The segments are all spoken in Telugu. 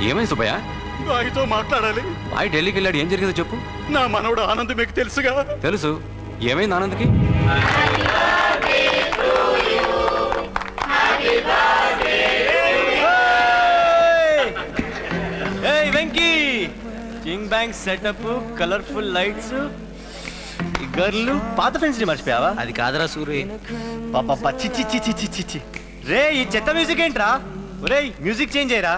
ఏమైంది సుబ్బయ్య? బాయ్తో మాట్లాడాలి. బాయ్ ఢిల్లీకి వెళ్ళాడు, ఏం జరిగిందో చెప్పు. నా మనవడు ఆనంద్ మీకు తెలుసుగా? తెలుసు. ఏమైంది ఆనంద్కి? Venky king bank setup, colourful lights, గర్లు, పాత ఫ్రెండ్స్ ని మర్చిపోయావా? అది కాదరా సూరి. పాప చిచ్చి చిచ్చి చిచ్చి చిచ్చి. రే ఈ చెత్త మ్యూజిక్ ఏంట్రా? ఒరే మ్యూజిక్ చేంజ్ అయ్యరా.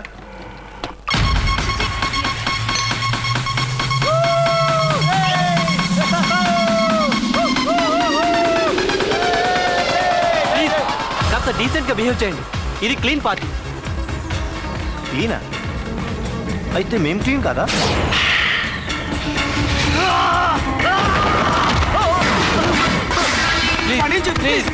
కాస్త డీసెంట్ గా బిహేవ్ చేయండి. ఇది క్లీన్ పార్టీ. క్లీనా? అయితే మేం క్లీన్ కదా? ప్లీజ్.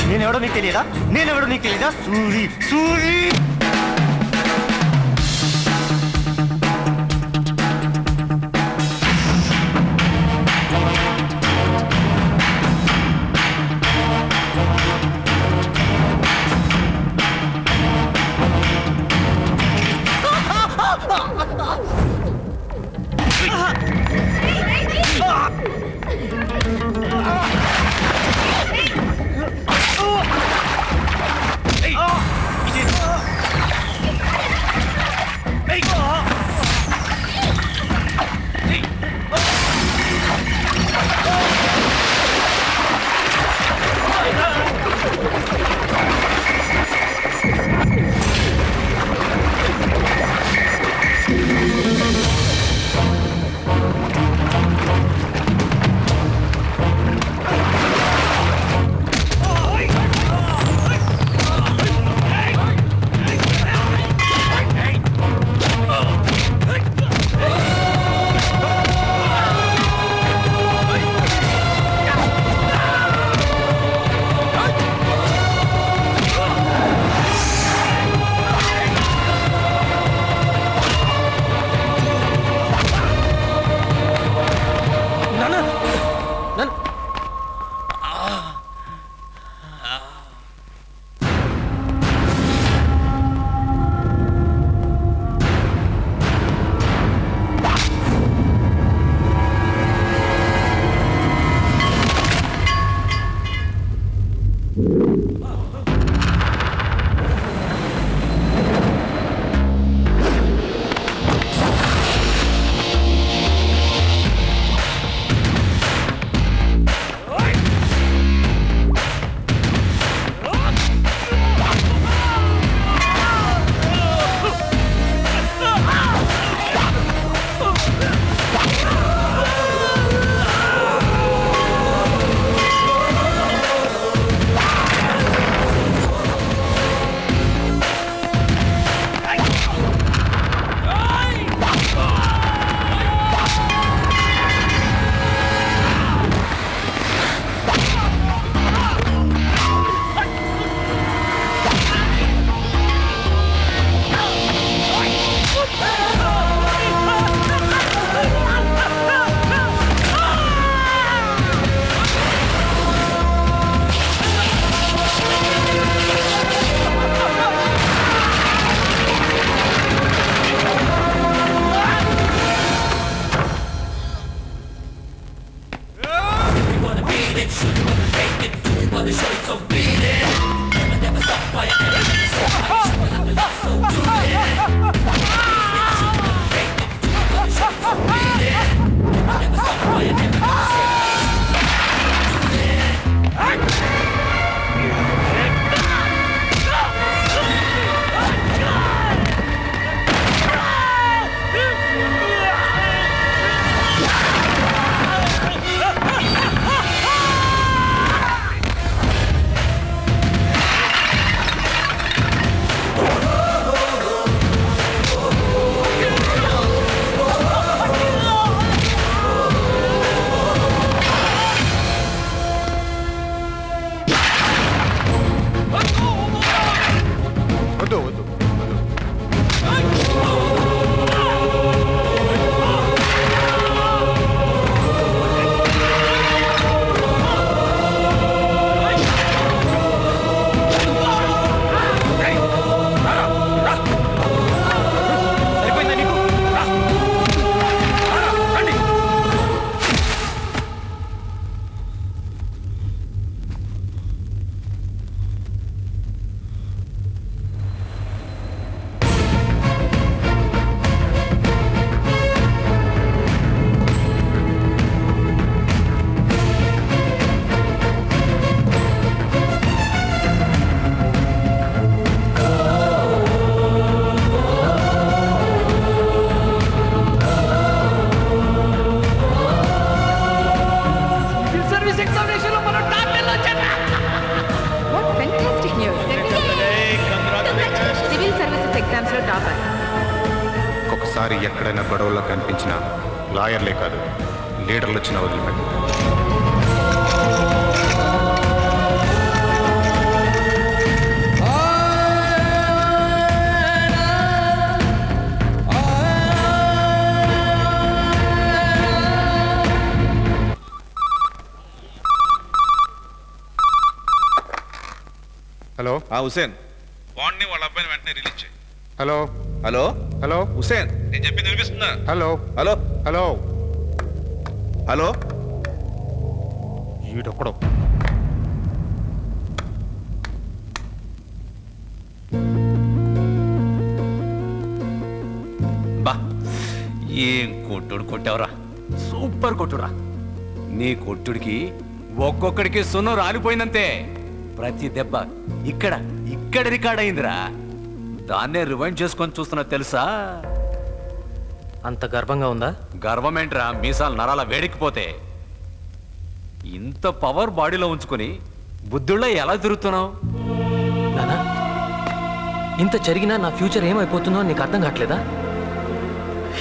నేనెవడో నీకు తెలియదా? నేనెవడో నీకు తెలియదా? సూరి సూరి. ఇంకోసారి ఎక్కడైనా గొడవల్లో కనిపించినా లాయర్లే కాదు లీడర్లు వచ్చిన వదిలిపెట్టి. హలో హుసేన్ బాండ్ని వాళ్ళ అబ్బాయిని వెంటనే రిలీజ్ చేయి. హలో హలో హలో హుసేన్, నేను చెప్పింది వినిపిస్తుందా? హలో హలో హలో హలో ఈడొక్కడు. బా ఏం కొట్టుడు కొట్టావురా, సూపర్ కొట్టురా. నీ కొట్టుడికి ఒక్కొక్కడికి సున్నం రాలిపోయిందంతే. ప్రతి దెబ్బ ఇక్కడ ఇక్కడ రికార్డ్ అయిందిరా. దాన్నే రివైండ్ చేసుకొని చూస్తున్నా తెలుసా. అంత గర్వంగా ఉందా? గర్వమేంట్రా, మీసాలు నరాల వేడికిపోతే. ఇంత పవర్ బాడీలో ఉంచుకొని బుద్ధుళ్ళ ఎలా తిరుగుతున్నావు? నానా, ఇంత జరిగినా నా ఫ్యూచర్ ఏమైపోతుందో నీకు అర్థం కావట్లేదా?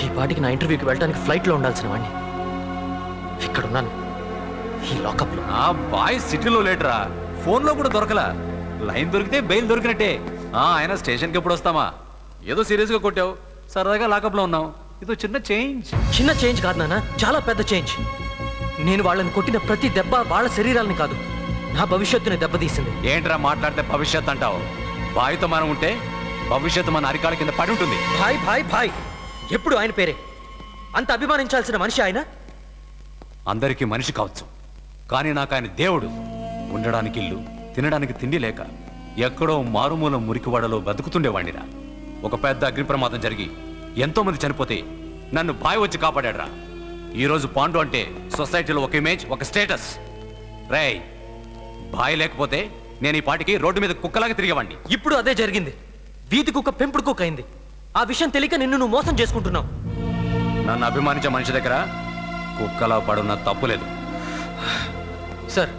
ఈ పాటికి నా ఇంటర్వ్యూకి వెళ్ళడానికి ఫ్లైట్లో ఉండాల్సిన వాడిని ఇక్కడున్నాను ఈ లాకప్లో. ఆ బాయ్ సిటీలో లేటరా, ఫోన్లో కూడా దొరకలా. లైన్ దొరికితే బెయిల్ దొరికినట్టే. ఆయన స్టేషన్కి ఎప్పుడు వస్తామా? ఏదో సీరియస్గా కొట్టావు, సరదాగా లాకప్లో ఉన్నావు. ఇదో చిన్న చేంజ్. చిన్న చేంజ్ కాదు నాన్న, చాలా పెద్ద చేంజ్. నేను వాళ్ళని కొట్టిన ప్రతి దెబ్బ వాళ్ళ శరీరాలని కాదు, నా భవిష్యత్తుని దెబ్బతీసింది. ఏంట్రా మాట్లాడితే భవిష్యత్ అంటావు? బాయ్తో మనం ఉంటే భవిష్యత్తు మన అరికాల కింద పడి ఉంటుంది. భాయ్ భాయ్ భాయ్, ఎప్పుడు ఆయన పేరే. అంత అభిమానించాల్సిన మనిషి ఆయన. అందరికీ మనిషి కావచ్చు, కానీ నాకు ఆయన దేవుడు. ఉండడానికి ఇల్లు, తినడానికి తిండి లేక ఎక్కడో మారుమూల మురికివాడలో బతుకుతుండేవాడినిరా. ఒక పెద్ద అగ్ని ప్రమాదం జరిగి ఎంతో మంది చనిపోతే నన్ను బాయ్ వచ్చి కాపాడాడ్రా. ఈరోజు పాండు అంటే సొసైటీలో ఒక ఇమేజ్, ఒక స్టేటస్. రేయ్, బాయ్ లేకపోతే నేను ఈ పాటికి రోడ్డు మీద కుక్కలాగా తిరిగేవాడిని. ఇప్పుడు అదే జరిగింది. వీధి కుక్క పెంపుడు కుక్క అయింది. ఆ విషయం తెలియక నిన్ను నువ్వు మోసం చేసుకుంటున్నావు. నన్ను అభిమానించే మనిషి దగ్గర కుక్కలా పడున్న తప్పు లేదు. సార్,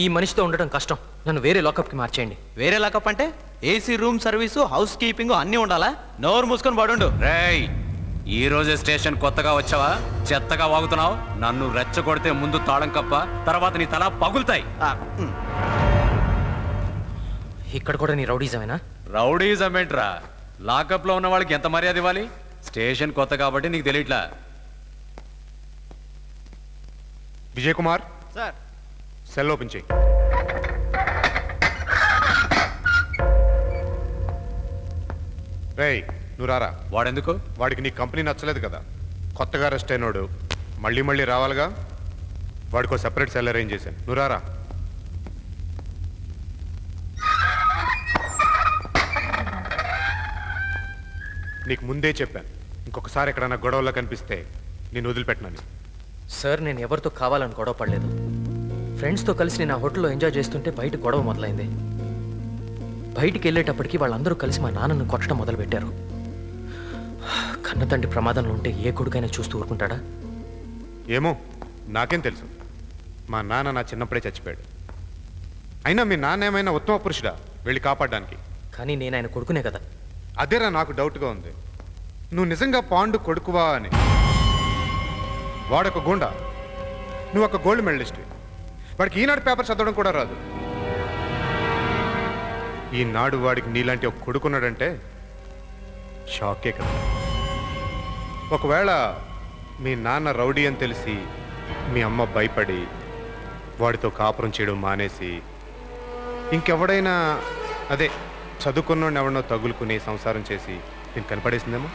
ఈ మనిషితో ఉండటం కష్టం. నన్ను వేరే లాకప్కి మార్చేయండి. వేరే లాకప్ అంటే AC room service, house keeping అన్నీ ఉండాలా? నోరు మూసుకొని పడుండు. రేయ్, ఈ రోజే స్టేషన్ కొత్తగా వచ్చావా? చెత్తగా వాగుతున్నావు. నన్ను రెచ్చగొడితే ముందు తాళం కప్ప, తర్వాత నీ తల పగులుతాయి. ఇక్కడ కూడా నీ రౌడీజమేనా? రౌడీజం ఏంట్రా? లాకప్ లో ఉన్న వాళ్ళకి ఎంత మర్యాద ఇవ్వాలి? స్టేషన్ కొత్త కాబట్టి నీకు తెలియట్లా. Vijay Kumar, sir, cell open చేయి. రేయ్, నువ్వు రారా. వాడెందుకు? వాడికి నీ కంపెనీ నచ్చలేదు కదా, కొత్తగా అరెస్ట్ అయినోడు. మళ్ళీ మళ్ళీ రావాలిగా, వాడికో సెపరేట్ సెల్ అరేంజ్ చేశాను. నువ్వు రారా. నీకు ముందే చెప్పాను, ఇంకొకసారి ఎక్కడన్నా గొడవల్లో కనిపిస్తే నేను వదిలిపెట్టినాను. సార్, నేను ఎవరితో కావాలని గొడవ పడలేదు. ఫ్రెండ్స్తో కలిసి నేను ఆ హోటల్లో ఎంజాయ్ చేస్తుంటే బయట గొడవ మొదలైంది. బయటికి వెళ్ళేటప్పటికి వాళ్ళందరూ కలిసి మా నాన్నను కొట్టడం మొదలుపెట్టారు. కన్నతండ్రి ప్రమాదంలో ఉంటే ఏ కొడుకైనా చూస్తూ ఊరుకుంటాడా? ఏమో, నాకేం తెలుసు. మా నాన్న నా చిన్నప్పుడే చచ్చిపోయాడు. అయినా మీ నాన్న ఏమైనా ఉత్తమ పురుషుడా వెళ్ళి కాపాడడానికి? కానీ నేను ఆయన కొడుకునే కదా. అదేరా నాకు డౌట్గా ఉంది. నువ్వు నిజంగా పాండు కొడుకువా అని. వాడొక గుండా, నువ్వు ఒక గోల్డ్ మెడలిస్ట్. వాడికి ఈనాడు పేపర్ చదవడం కూడా రాదు. ఈనాడు వాడికి నీలాంటి ఒక కొడుకున్నాడంటే షాకే కదా. ఒకవేళ మీ నాన్న రౌడీ అని తెలిసి మీ అమ్మ భయపడి వాడితో కాపురం చేయడం మానేసి ఇంకెవడైనా అదే చదువుకున్నోడిని ఎవడనో తగులుకుని సంసారం చేసి నేను కనపడేసిందేమో.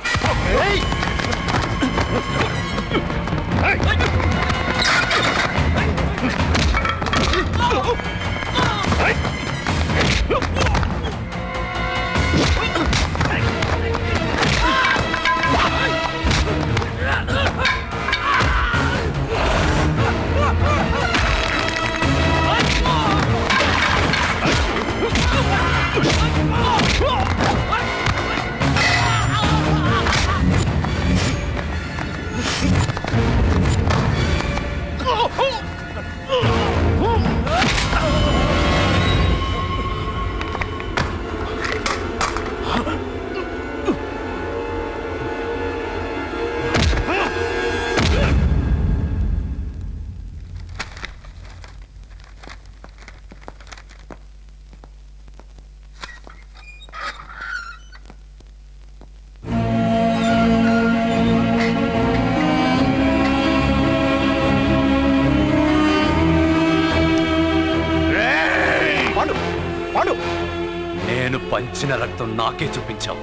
నేను పంచిన రక్తం నాకే చూపించావు.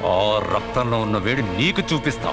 ఆ రక్తంలో ఉన్న వేడి నీకు చూపిస్తా.